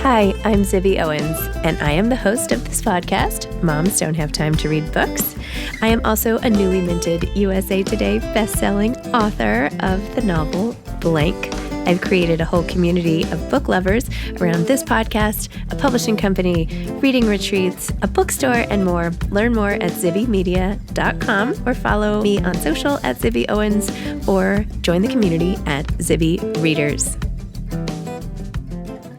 Hi, I'm Zibby Owens, and I am the host of this podcast, Moms Don't Have Time to Read Books. I am also a newly minted USA Today best-selling author of the novel Blank. I've created a whole community of book lovers around this podcast, a publishing company, reading retreats, a bookstore, and more. Learn more at zibbymedia.com or follow me on social at Zibby Owens or join the community at Zibby Readers.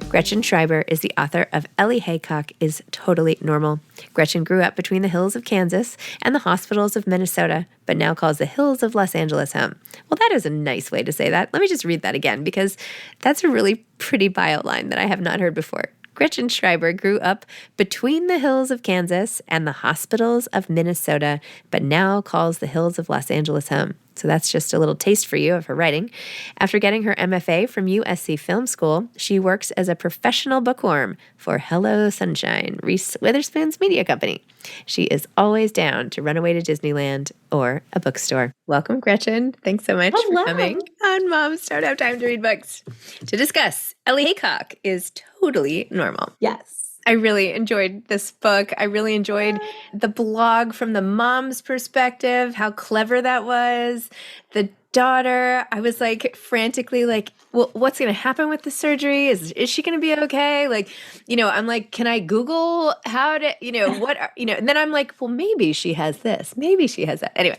Gretchen Schreiber is the author of ELLIE HAYCOCK is Totally Normal. Gretchen grew up between the hills of Kansas and the hospitals of Minnesota, but now calls the hills of Los Angeles home. Well, that is a nice way to say that. Let me just read that again because that's a really pretty bio line that I have not heard before. Gretchen Schreiber grew up between the hills of Kansas and the hospitals of Minnesota, but now calls the hills of Los Angeles home. So that's just a little taste for you of her writing. After getting her MFA from USC Film School, she works as a professional bookworm for Hello Sunshine, Reese Witherspoon's media company. She is always down to run away to Disneyland or a bookstore. Welcome, Gretchen. Thanks so much for coming on Moms Don't Have Time to Read Books to discuss ELLIE HAYCOCK is Totally Normal. Yes. I really enjoyed this book. I really enjoyed the blog from the mom's perspective, how clever that was. The daughter, I was like frantically like, well, what's going to happen with the surgery? Is she going to be okay? Like, I'm like, can I Google how to, and then I'm like, well, maybe she has this. Maybe she has that. Anyway.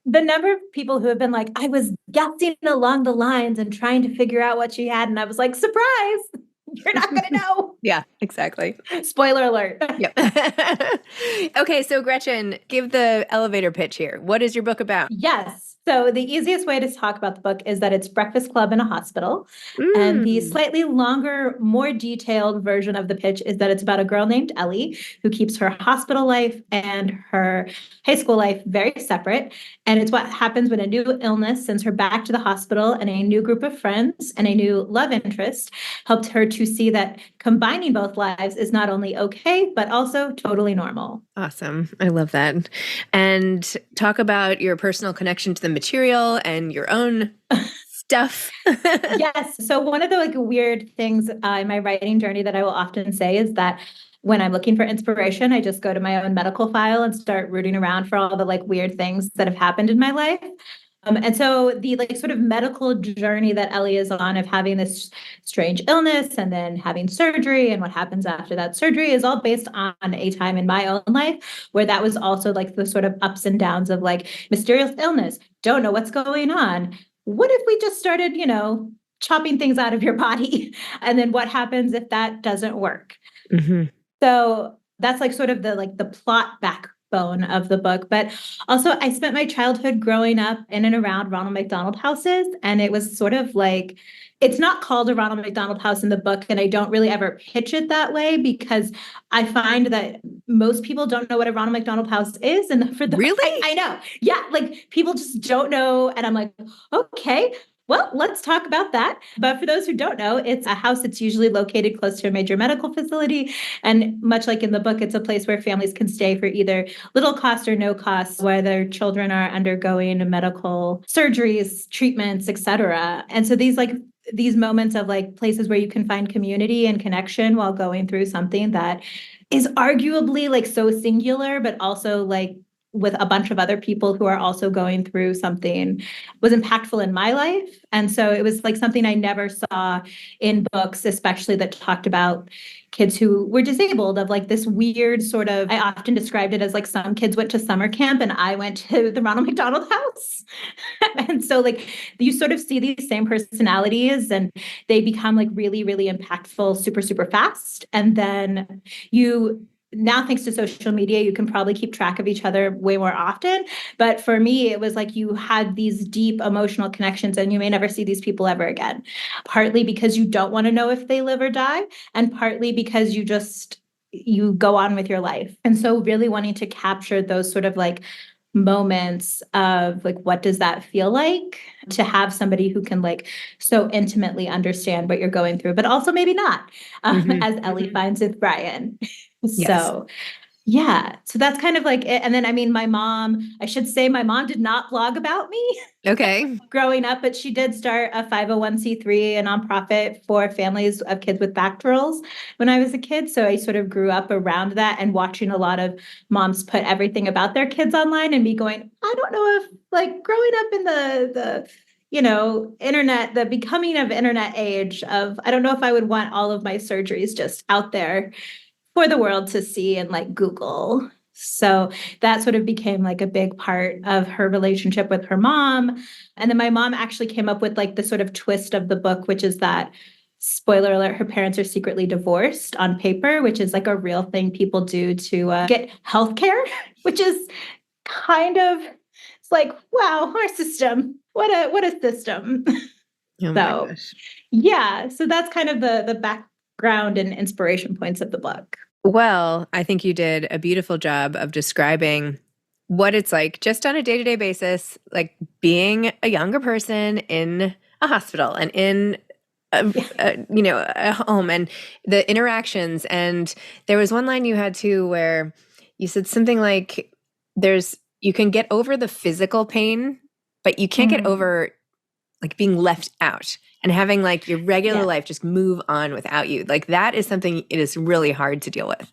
The number of people who have been like, I was guessing along the lines and trying to figure out what she had. And I was like, surprise. You're not going to know. Yeah, exactly. Spoiler alert. Yep. Okay, so Gretchen, give the elevator pitch here. What is your book about? Yes. So the easiest way to talk about the book is that it's Breakfast Club in a hospital. And the slightly longer, more detailed version of the pitch is that it's about a girl named Ellie who keeps her hospital life and her high school life very separate. And it's what happens when a new illness sends her back to the hospital and a new group of friends and a new love interest helped her to see that combining both lives is not only okay, but also totally normal. Awesome. I love that. And talk about your personal connection to the material and your own stuff. Yes. So one of the weird things in my writing journey that I will often say is that when I'm looking for inspiration, I just go to my own medical file and start rooting around for all the weird things that have happened in my life. And so the sort of medical journey that Ellie is on of having this strange illness and then having surgery and what happens after that surgery is all based on a time in my own life where that was also the sort of ups and downs of mysterious illness. Don't know what's going on. What if we just started, chopping things out of your body? And then what happens if that doesn't work? Mm-hmm. So that's sort of the plot backbone of the book. But also I spent my childhood growing up in and around Ronald McDonald houses. And it was sort of it's not called a Ronald McDonald house in the book. And I don't really ever pitch it that way because I find that most people don't know what a Ronald McDonald house is. And really? I know. Yeah. People just don't know. And I'm like, okay. Well, let's talk about that. But for those who don't know, it's a house that's usually located close to a major medical facility. And much like in the book, it's a place where families can stay for either little cost or no cost, where their children are undergoing medical surgeries, treatments, etc. And so these moments of places where you can find community and connection while going through something that is arguably so singular, but also with a bunch of other people who are also going through something was impactful in my life. And so it was something I never saw in books, especially that talked about kids who were disabled of this weird sort of, I often described it as some kids went to summer camp and I went to the Ronald McDonald house. And so you sort of see these same personalities and they become really, really impactful, super, super fast. And then now, thanks to social media, you can probably keep track of each other way more often. But for me, it was you had these deep emotional connections and you may never see these people ever again, partly because you don't want to know if they live or die, and partly because you go on with your life. And so really wanting to capture those sort of moments of what does that feel like to have somebody who can so intimately understand what you're going through, but also maybe not, as Ellie finds with Brian. Yes. So Yeah. So that's kind of like it. And then, I mean, I should say my mom did not blog about me Okay. growing up, but she did start a 501(c)(3, a nonprofit for families of kids with back rolls when I was a kid. So I sort of grew up around that and watching a lot of moms put everything about their kids online and me going, I don't know if like growing up in internet, the becoming of internet age of, I don't know if I would want all of my surgeries just out there for the world to see and like Google. So that sort of became like a big part of her relationship with her mom. And then my mom actually came up with like the sort of twist of the book, which is that, spoiler alert, her parents are secretly divorced on paper, which is like a real thing people do to get healthcare, which is kind of, it's like, wow, our system, what a system. Oh my So gosh. yeah, so that's kind of the background and inspiration points of the book. Well, I think you did a beautiful job of describing what it's like just on a day-to-day basis, like being a younger person in a hospital and in a home and the interactions. And there was one line you had too where you said something like you can get over the physical pain, but you can't get Mm. over like being left out and having like your regular Yeah. life just move on without you. Like that is something it is really hard to deal with.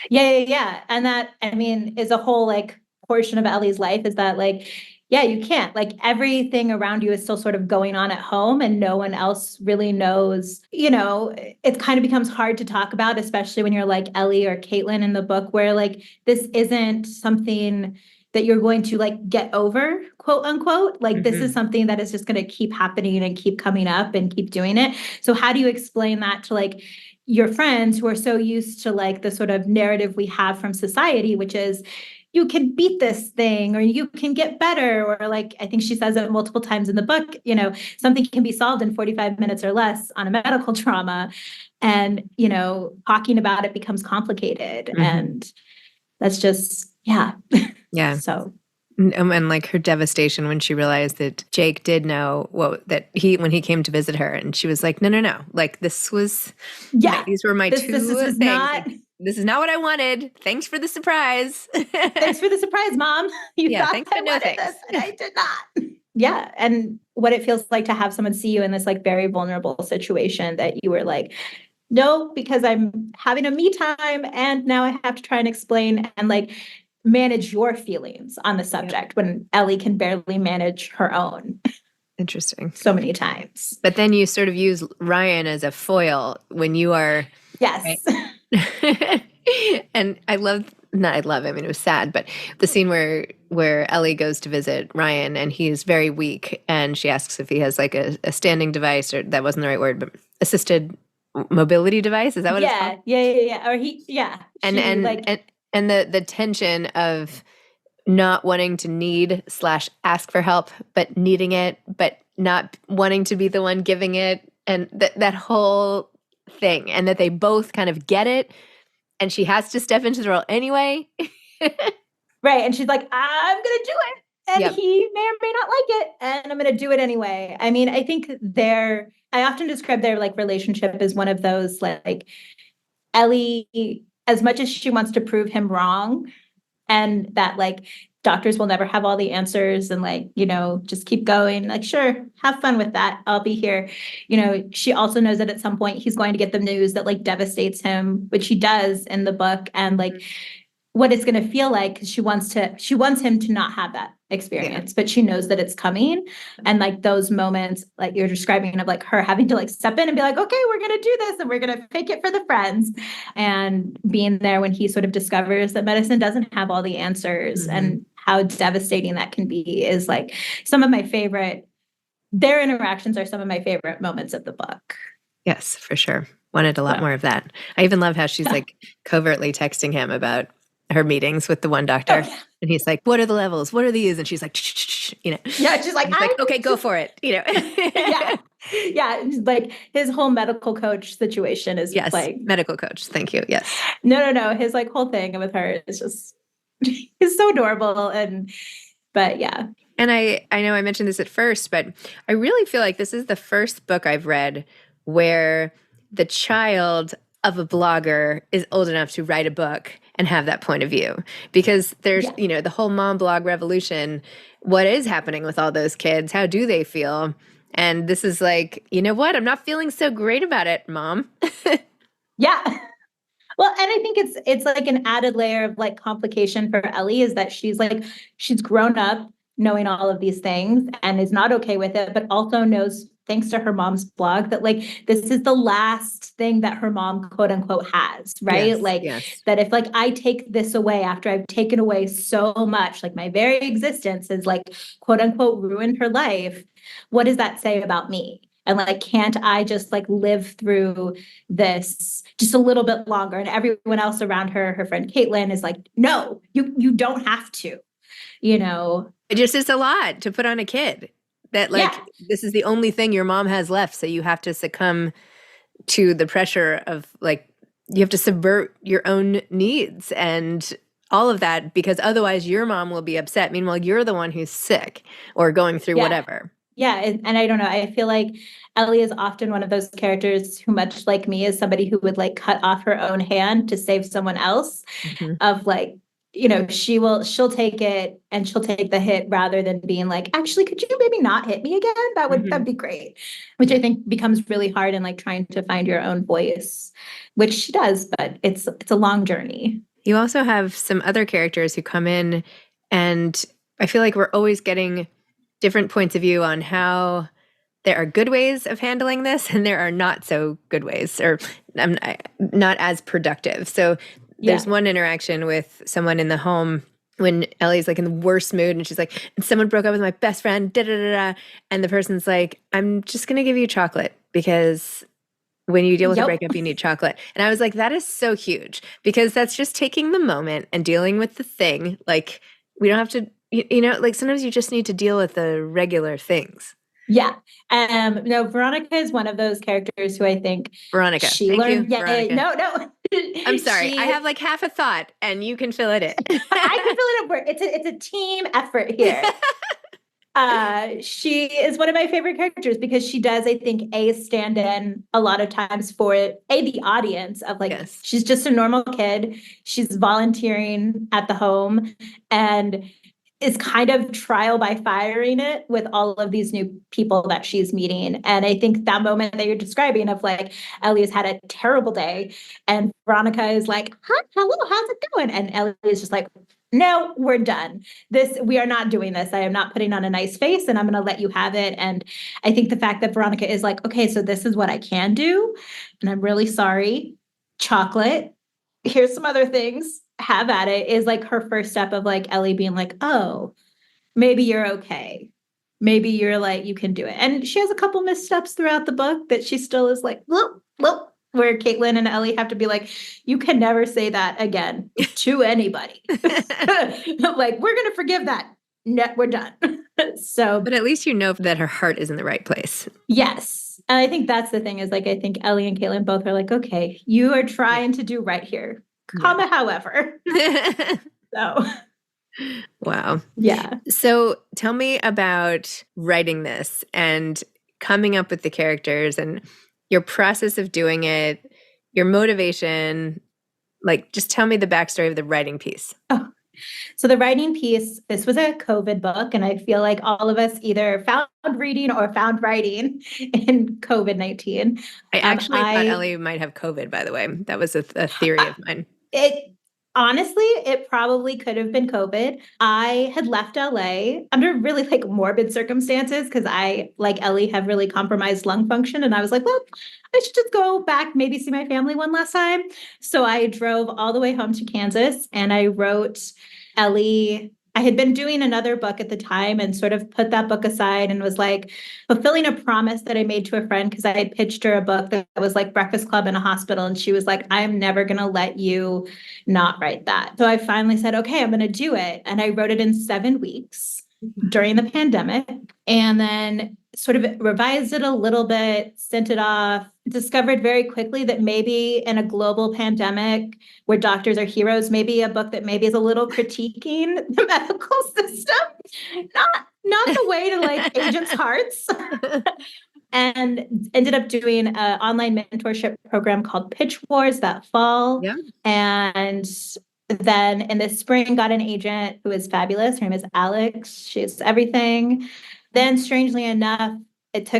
Yeah. And that, I mean, is a whole like portion of Ellie's life is that like, yeah, you can't like everything around you is still sort of going on at home and no one else really knows, it kind of becomes hard to talk about, especially when you're like Ellie or Caitlin in the book, where like this isn't something that you're going to like get over, quote unquote. Like this is Mhm. something that is just going to keep happening and keep coming up and keep doing it. So how do you explain that to like your friends who are so used to like the sort of narrative we have from society, which is you can beat this thing or you can get better, or like I think she says it multiple times in the book, something can be solved in 45 minutes or less on a medical trauma. And, talking about it becomes complicated. Mhm. And that's just, yeah. Yeah. So And like her devastation when she realized that Jake did know when he came to visit her, and she was like, no. Like this was, yeah, these were my this two was things. not. Like this is not what I wanted. Thanks for the surprise. Thanks for the surprise, Mom. You Yeah. thought Thanks, I but no wanted this thanks. and I did not. Yeah. And what it feels like to have someone see you in this like very vulnerable situation that you were like, no, because I'm having a me time and now I have to try and explain and like manage your feelings on the Yep. subject when Ellie can barely manage her own Interesting. so many times. But then you sort of use Ryan as a foil when you are right. Yes. And I mean, it was sad, but the scene where Ellie goes to visit Ryan and he's very weak, and she asks if he has like a standing device, or that wasn't the right word, but assisted mobility device. Is that what it's called? Yeah. And She and like, and and the tension of not wanting to need slash ask for help, but needing it, but not wanting to be the one giving it, and that whole thing, and that they both kind of get it, and she has to step into the role anyway. right. And she's like, I'm going to do it. And Yep. he may or may not like it. And I'm going to do it anyway. I mean, I think I often describe their like relationship as one of those like Ellie, as much as she wants to prove him wrong, and that like doctors will never have all the answers and like, just keep going. Like, sure, have fun with that. I'll be here. She also knows that at some point he's going to get the news that like devastates him, which he does in the book. And like, what it's going to feel like, because she wants him to not have that Yeah. experience, but she knows that it's coming. And like those moments like you're describing of like her having to like step in and be like, okay, we're going to do this and we're going to fake it for the friends, and being there when he sort of discovers that medicine doesn't have all the answers Hmm. and how devastating that can be is like some of my favorite, their interactions are some of my favorite moments of the book. Yes, for sure. Wanted a lot So more of that. I even love how she's yeah. like covertly texting him about her meetings with the one Oh doctor. yeah. And he's like, what are the levels? What are these? And she's like, shh, Yeah, she's like, he's like, I okay, need go to. for it. Yeah. Yeah. Like his whole medical coach situation is Yes. like, Medical coach. Thank you. Yes. no. His like whole thing with her is just, he's so adorable. But yeah. And I know I mentioned this at first, but I really feel like this is the first book I've read where the child of a blogger is old enough to write a book, and have that point of view. Because there's, Yeah. the whole mom blog revolution. What is happening with all those kids? How do they feel? And this is like, you know what? I'm not feeling so great about it, Mom. Yeah. Well, and I think it's like an added layer of like complication for Ellie is that she's grown up knowing all of these things and is not okay with it, but also knows, thanks to her mom's blog, that like this is the last thing that her mom quote unquote has, right? Yes, Like yes. that if like I take this away after I've taken away so much, like my very existence is like quote unquote ruined her life, what does that say about me? And like, can't I just like live through this just a little bit longer? And everyone else around her, her friend Caitlin, is like, no, you don't have to, you know? It just is a lot to put on a kid that like Yeah. this is the only thing your mom has left. So you have to succumb to the pressure of like, you have to subvert your own needs and all of that because otherwise your mom will be upset. Meanwhile, you're the one who's sick or going through Yeah. whatever. Yeah. And I don't know. I feel like Ellie is often one of those characters who, much like me, is somebody who would like cut off her own hand to save someone else. Mhm. Of like, you know, she'll take it and she'll take the hit rather than being like, actually, could you maybe not hit me again? That'd be great. Which I think becomes really hard in like trying to find your own voice, which she does, but it's a long journey. You also have some other characters who come in, and I feel like we're always getting different points of view on how there are good ways of handling this and there are not so good ways or not as productive. So Yeah. there's one interaction with someone in the home when Ellie's like in the worst mood and she's like, someone broke up with my best friend, da da da da. And the person's like, I'm just going to give you chocolate because when you deal with a Yep. breakup, you need chocolate. And I was like, that is so huge because that's just taking the moment and dealing with the thing. Like, we don't have to, like sometimes you just need to deal with the regular things. Yeah. No, Veronica is one of those characters who I think Veronica. she Thank you, learned. Yeah, Veronica. no. I'm sorry. I She have like half a thought and you can fill it in. I can fill it up. It's a team effort here. She is one of my favorite characters because she does, I think, stand in a lot of times for the audience of like, Yes. she's just a normal kid. She's volunteering at the home and is kind of trial by firing it with all of these new people that she's meeting. And I think that moment that you're describing of like, Ellie's had a terrible day and Veronica is like, hi, hello, how's it going? And Ellie is just like, no, we're done. We are not doing this. I am not putting on a nice face and I'm going to let you have it. And I think the fact that Veronica is like, okay, so this is what I can do. And I'm really sorry. Chocolate. Here's some other things. Have at it is like her first step of like Ellie being like, oh, maybe you're okay. Maybe you're like, you can do it. And she has a couple missteps throughout the book that she still is like, look, where Caitlin and Ellie have to be like, you can never say that again to anybody. Like, we're going to forgive that. No, we're done. So, but at least you know that her heart is in the right place. yes. And I think that's the thing is like, I think Ellie and Caitlin both are like, okay, you are trying to do right here. Comma, however. So, wow. yeah. So tell me about writing this and coming up with the characters and your process of doing it, your motivation. Like, just tell me the backstory of the writing piece. Oh, so the writing piece, this was a COVID book, and I feel like all of us either found reading or found writing in COVID-19. I actually thought Ellie might have COVID, by the way. That was a theory of mine. It honestly, it probably could have been COVID. I had left LA under really like morbid circumstances because I, like Ellie, have really compromised lung function. And I was like, well, I should just go back, maybe see my family one last time. So I drove all the way home to Kansas and I wrote Ellie. I had been doing another book at the time and sort of put that book aside and was like fulfilling a promise that I made to a friend because I had pitched her a book that was like Breakfast Club in a hospital. And she was like, I'm never going to let you not write that. So I finally said, okay, I'm going to do it. And I wrote it in 7 weeks during the pandemic and then sort of revised it a little bit, sent it off, discovered very quickly that maybe in a global pandemic where doctors are heroes, maybe a book that maybe is a little critiquing the medical system, not the way to like agents' hearts. And ended up doing an online mentorship program called Pitch Wars that fall. Yeah. And then in the spring got an agent who is fabulous. Her name is Alex. She's everything. Then strangely enough,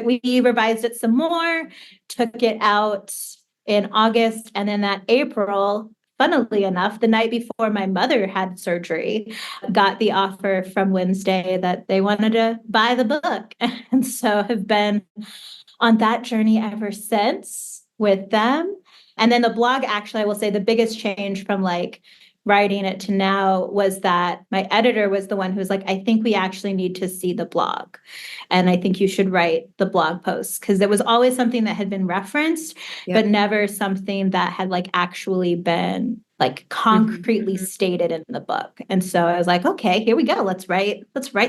we revised it some more, took it out in August, and then that April, funnily enough, the night before my mother had surgery, got the offer from Wednesday that they wanted to buy the book. And so have been on that journey ever since with them. And then the blog, actually, I will say the biggest change from like writing it to now was that my editor was the one who was like, I think we actually need to see the blog. And I think you should write the blog posts, because it was always something that had been referenced, but never something that had like actually been like concretely stated in the book. And so I was like, okay, here we go. Let's write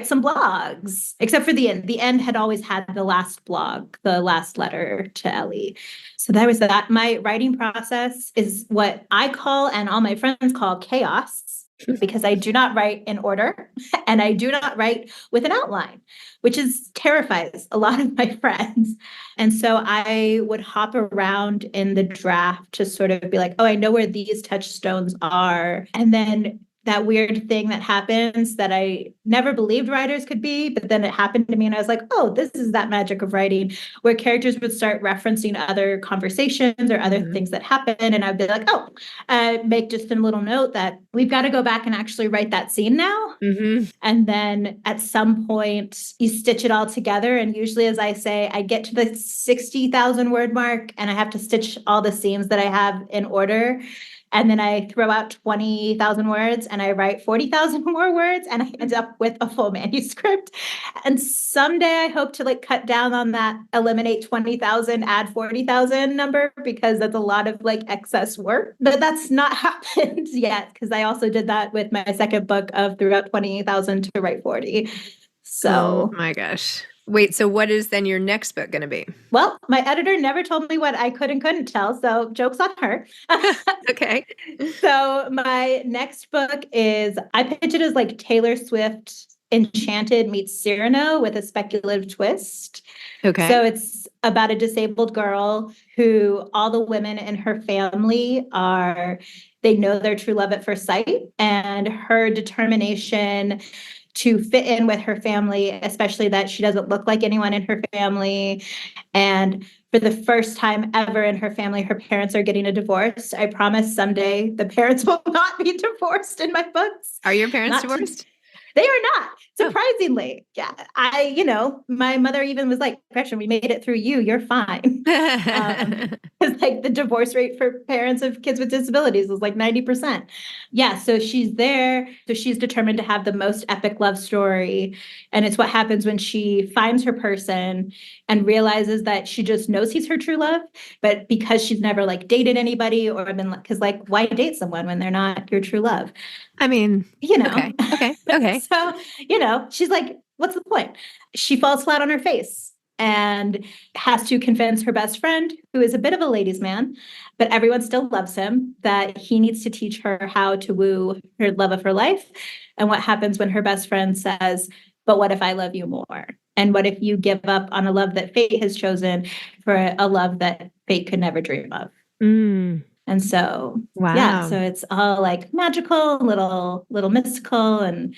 some blogs. Except for the end. The end had always had the last blog, the last letter to Ellie. So that was that. My writing process is what I call, and all my friends call, chaos, because I do not write in order and I do not write with an outline, which terrifies a lot of my friends. And so I would hop around in the draft to sort of be like, oh, I know where these touchstones are. And then that weird thing that happens that I never believed writers could be, but then it happened to me and I was like, oh, this is that magic of writing, where characters would start referencing other conversations or other things that happen. And I'd be like, oh, make just a little note that we've got to go back and actually write that scene now. And then at some point you stitch it all together. And usually, as I say, I get to the 60,000 word mark and I have to stitch all the seams that I have in order. And then I throw out 20,000 words and I write 40,000 more words and I end up with a full manuscript. And someday I hope to like cut down on that, eliminate 20,000, add 40,000 number, because that's a lot of like excess work. But that's not happened yet, because I also did that with my second book of threw out 20,000 to write 40. So, oh my gosh. Wait, so what is then your next book going to be? Well, my editor never told me what I could and couldn't tell, so joke's on her. Okay. So my next book I pitch it as like Taylor Swift Enchanted meets Cyrano with a speculative twist. Okay. So it's about a disabled girl who all the women in her family they know their true love at first sight, and her determination to fit in with her family, especially that she doesn't look like anyone in her family. And for the first time ever in her family, her parents are getting a divorce. I promise someday the parents will not be divorced in my books. Are your parents divorced? They are not, surprisingly. Yeah. My mother even was like, Gretchen, we made it through you. You're fine. Because like the divorce rate for parents of kids with disabilities is like 90%. Yeah. So she's there. So she's determined to have the most epic love story. And it's what happens when she finds her person and realizes that she just knows he's her true love. But because she's never like dated anybody or been like, because like, why date someone when they're not your true love? I mean, okay. So, she's like, what's the point? She falls flat on her face and has to convince her best friend, who is a bit of a ladies' man, but everyone still loves him, that he needs to teach her how to woo her love of her life. And what happens when her best friend says, but what if I love you more? And what if you give up on a love that fate has chosen for a love that fate could never dream of? And so, yeah, so it's all like magical, little mystical, and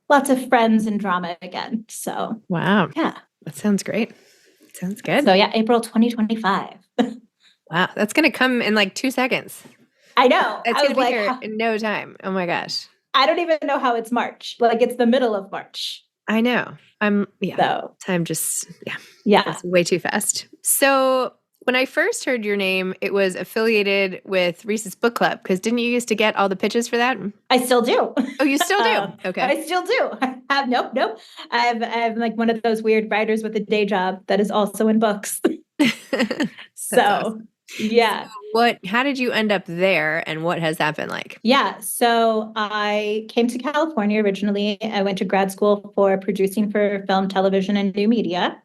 lots of friends and drama again. So, wow. Yeah. That sounds great. Sounds good. So, yeah, April 2025. Wow. That's going to come in like 2 seconds. I know. It's going to be here in no time. Oh my gosh. I don't even know how it's March. Like it's the middle of March. I know. Time just, it's way too fast. So when I first heard your name, it was affiliated with Reese's Book Club, because didn't you used to get all the pitches for that? I still do. Oh, you still do? Okay. I still do. I have nope. I'm like one of those weird writers with a day job that is also in books. So awesome. Yeah. So how did you end up there, and what has that been like? Yeah. So I came to California originally. I went to grad school for producing for film, television, and new media.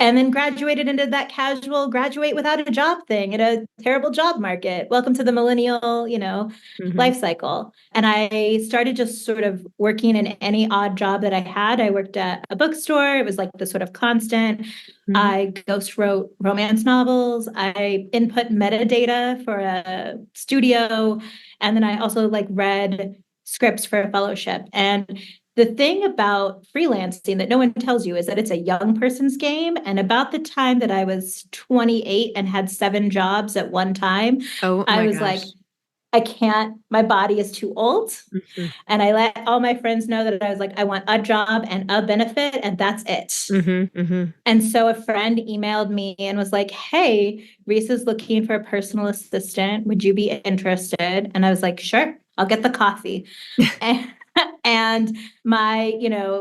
and then graduated into that casual graduate without a job thing in a terrible job market. Welcome to the millennial, life cycle. And I started just sort of working in any odd job that I had. I worked at a bookstore. It was like the sort of constant. I ghost wrote romance novels. I input metadata for a studio. And then I also like read scripts for a fellowship. And the thing about freelancing that no one tells you is that it's a young person's game. And about the time that I was 28 and had 7 jobs at one time, Oh I my was gosh. like, I can't, my body is too old. Mm-hmm. And I let all my friends know that I was like, I want a job and a benefit, and that's it. Mm-hmm. Mm-hmm. And so a friend emailed me and was like, hey, Reese is looking for a personal assistant. Would you be interested? And I was like, sure, I'll get the coffee. And, and my,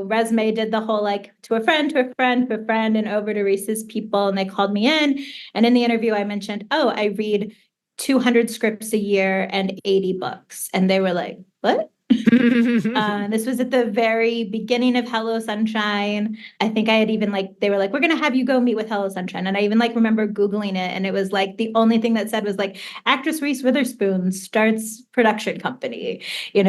resume did the whole like to a friend, to a friend, to a friend, and over to Reese's people. And they called me in. And in the interview, I mentioned, oh, I read 200 scripts a year and 80 books. And they were like, what? This was at the very beginning of Hello Sunshine. I think I had even like, they were like, we're going to have you go meet with Hello Sunshine. And I even like remember Googling it. And it was like, the only thing that said was like, actress Reese Witherspoon starts production company, and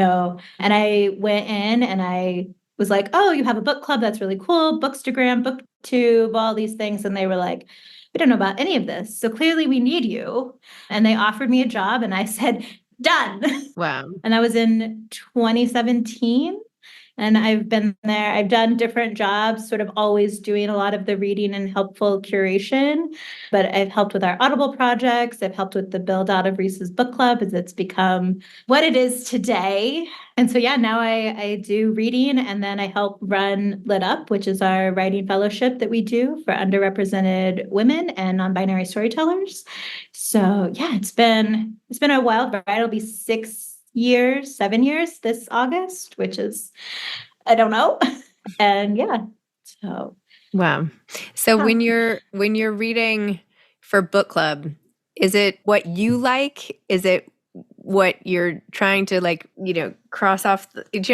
I went in and I was like, oh, you have a book club. That's really cool. Bookstagram, BookTube, all these things. And they were like, we don't know about any of this. So clearly we need you. And they offered me a job and I said, done. Wow. And that was in 2017. And I've been there. I've done different jobs, sort of always doing a lot of the reading and helpful curation. But I've helped with our Audible projects. I've helped with the build out of Reese's Book Club as it's become what it is today. And so, yeah, now I do reading and then I help run Lit Up, which is our writing fellowship that we do for underrepresented women and non-binary storytellers. So, yeah, it's been a wild ride. It'll be 7 years this August, which is I don't know. And yeah, so Wow. So yeah. when you're reading for book club, is it what you like? Is it what you're trying to like, cross off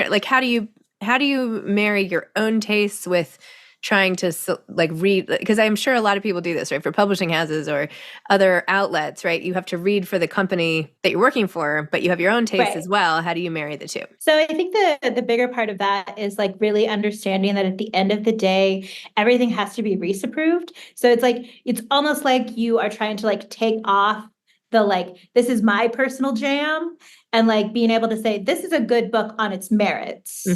like how do you marry your own tastes with trying to like read, because I'm sure a lot of people do this, right? For publishing houses or other outlets, right? You have to read for the company that you're working for, but you have your own taste as well. How do you marry the two? So I think the bigger part of that is like really understanding that at the end of the day, everything has to be Reese approved. So it's like it's almost like you are trying to like take off the like this is my personal jam and like being able to say this is a good book on its merits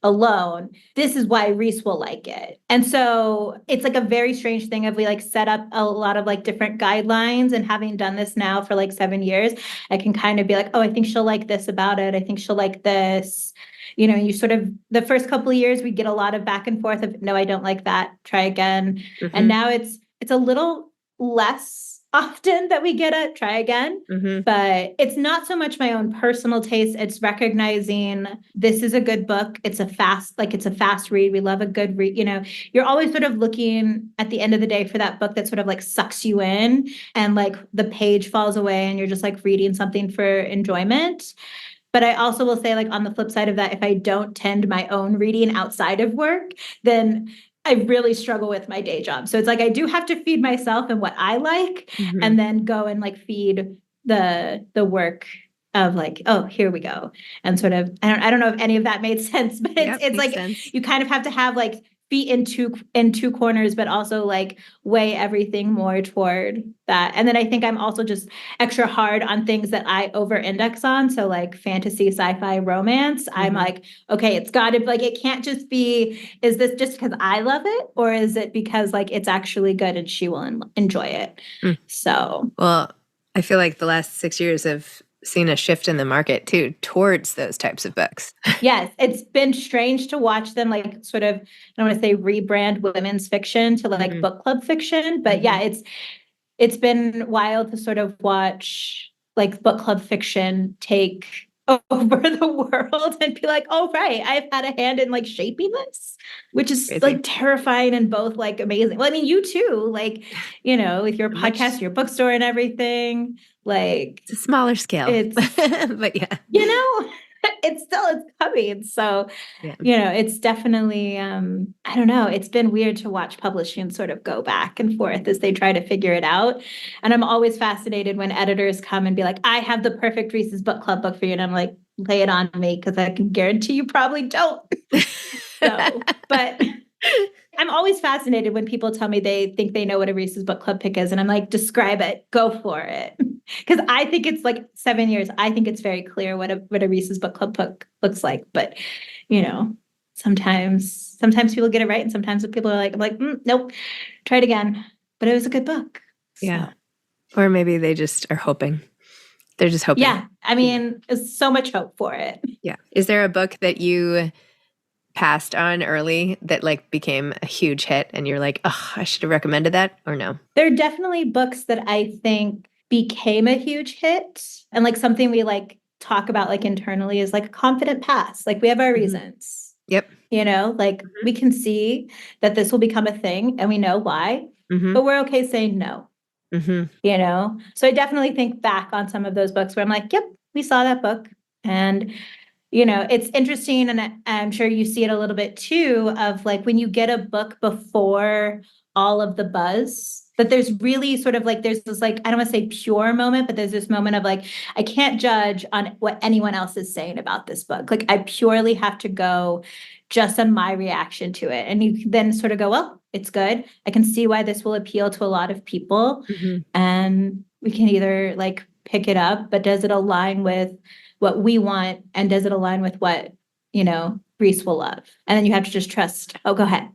alone. This is why Reese will like it. And so it's like a very strange thing if we like set up a lot of like different guidelines, and having done this now for like 7 years, I can kind of be like, oh, I think she'll like this about it. I think she'll like this. You sort of the first couple of years we get a lot of back and forth of no, I don't like that. Try again. And now it's a little less often that we get a try again, but it's not so much my own personal taste. It's recognizing this is a good book. It's a fast read. We love a good read. You're always sort of looking at the end of the day for that book that sort of like sucks you in and like the page falls away and you're just like reading something for enjoyment. But I also will say, like, on the flip side of that, if I don't tend my own reading outside of work, then I really struggle with my day job. So it's like I do have to feed myself and what I like, and then go and like feed the work of like, oh, here we go. And sort of, I don't know if any of that made sense, but it's like sense. You kind of have to have like feet in two corners, but also like weigh everything more toward that. And then I think I'm also just extra hard on things that I over index on. So like fantasy, sci-fi, romance, I'm like, okay, it's got to like, it can't just be, is this just because I love it? Or is it because like it's actually good and she will enjoy it? So. Well, I feel like the last 6 years have seen a shift in the market too towards those types of books. Yes, it's been strange to watch them like sort of, I don't want to say rebrand women's fiction to like book club fiction, but yeah, it's been wild to sort of watch like book club fiction take over the world and be like, oh, right, I've had a hand in like shaping this, which is crazy. Like terrifying and both like amazing. Well, I mean, you too, like, with your podcast, your bookstore and everything, like it's a smaller scale, but yeah, it's coming. So, Yeah. it's definitely, I don't know, it's been weird to watch publishing sort of go back and forth as they try to figure it out. And I'm always fascinated when editors come and be like, I have the perfect Reese's Book Club book for you. And I'm like, lay it on me, because I can guarantee you probably don't. So, but I'm always fascinated when people tell me they think they know what a Reese's Book Club pick is. And I'm like, describe it, go for it. Because I think it's like 7 years. I think it's very clear what a Reese's Book Club book looks like. But, sometimes people get it right. And sometimes people are like, I'm like, nope, try it again. But it was a good book. Yeah. Or maybe they just are hoping. They're just hoping. Yeah. I mean, there's so much hope for it. Yeah. Is there a book that you passed on early that like became a huge hit and you're like, oh, I should have recommended that, or no? There are definitely books that I think became a huge hit, and like something we like talk about like internally is like a confident pass. Like we have our reasons. Yep. We can see that this will become a thing and we know why, but we're okay saying no. So I definitely think back on some of those books where I'm like, yep, we saw that book. And it's interesting, and I'm sure you see it a little bit too, of like when you get a book before all of the buzz, that there's really sort of like, there's this like, I don't want to say pure moment, but there's this moment of like, I can't judge on what anyone else is saying about this book. Like I purely have to go just on my reaction to it. And you then sort of go, well, it's good. I can see why this will appeal to a lot of people. And we can either like pick it up, but does it align with what we want? And does it align with what, Reese will love? And then you have to just trust. Oh, go ahead.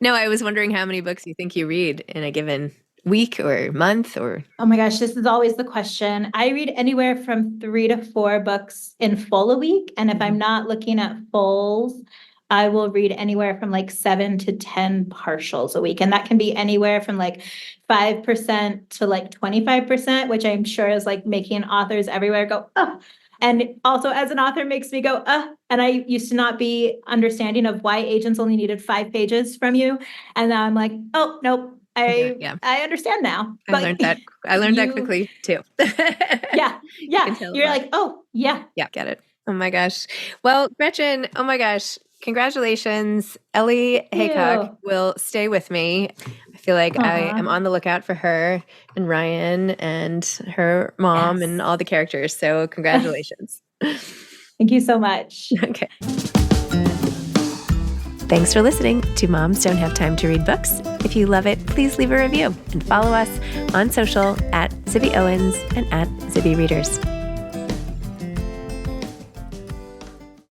No, I was wondering how many books you think you read in a given week or month or. Oh my gosh, this is always the question. I read anywhere from 3 to 4 books in full a week. And if I'm not looking at fulls, I will read anywhere from like 7 to 10 partials a week. And that can be anywhere from like 5% to like 25%, which I'm sure is like making authors everywhere go, oh. And also as an author makes me go, and I used to not be understanding of why agents only needed 5 pages from you. And now I'm like, oh, nope. I understand now. I learned that quickly too. Yeah. You're like, oh, yeah. Yeah, get it. Oh my gosh. Well, Gretchen, oh my gosh. Congratulations. ELLIE HAYCOCK will stay with me. I feel like I am on the lookout for her and Ryan and her mom and all the characters. So congratulations. Thank you so much. Okay. Thanks for listening to Moms Don't Have Time to Read Books. If you love it, please leave a review and follow us on social at Zibby Owens and at Zibby Readers.